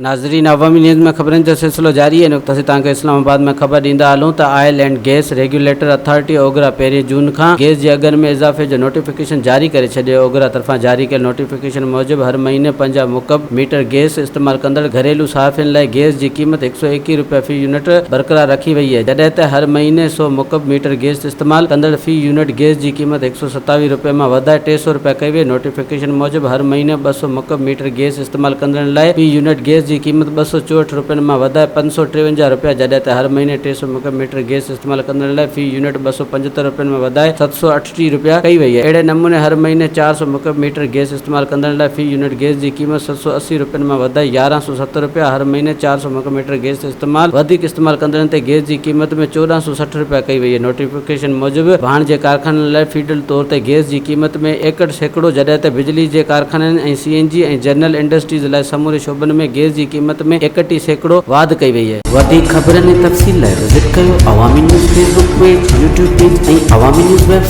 नाज़रीन, अवामी न्यूज़ में ख़बरनि जो सिलसिलो जारी है। नुक़्ता तव्हांखे इस्लामाबाद में ख़बर ॾींदा हलूं त oil and gas regulator authority OGRA 1 जून खां गैस जे अघनि में इज़ाफ़े जो नोटिफिकेशन जारी करे छॾियो। ओगरा तरफ़ां जारी कयल नोटिफिकेशन मूजिबि हर महीने 5 मुकब मीटर गैस इस्तेमालु कंदड़ घरेलू सहाफ़ियुनि लाइ गैस जी क़ीमत 121 रुपया फ़ी यूनिट बरक़रार रखी वई है, जॾहिं त हर महीने 100 मुकब मीटर गैस इस्तेमालु कंदड़ फ़ी यूनिट गैस जी क़ीमत 127 रुपये मां वधाए 300 रुपया कई वई। नोटिफिकेशन मूजिबि हर महीने 200 मुकब मीटर गैस इस्तेमालु कंदड़ लाइ फ़ी यूनिट गैस जी क़ीमत 264 रुपयनि मां वधाए 553 रुपया, जॾहिं त हर महीने 300 मुकब मीटर गैस इस्तेमालु कंदड़ लाइ फ़ी यूनिट 275 रुपयनि मां वधाए 738 रुपया कई वई है। अहिड़े नमूने हर महीने 400 मुकब मीटर गैस इस्तेमालु कंदड़ लाइ फ़ी यूनिट गैस जी क़ीमत 780 रुपयनि मां वधाए 1170 रुपया, हर महीने 400 मुकब मीटर गैस इस्तेमालु कंदड़नि ते गैस जी क़ीमत में 1460 रुपया कई वई है। नोटिफिकेशन मूजिबि भाण जे कारखाननि लाइ फीडल तौर ते गैस जी क़ीमत में 61%, जॾहिं त बिजली जे कारखाननि ऐं CNG ऐं जनरल इंडस्ट्रीज़ लाइ समूरे शोबनि में गैस जी क़ीमत में 31% वाध कई वई है। वधीक ख़बरनि ऐं तफ़सील लाइ विज़िट कयो अवामी news Facebook page, YouTube page ऐं अवामी न्यूज़ वेबसाइट।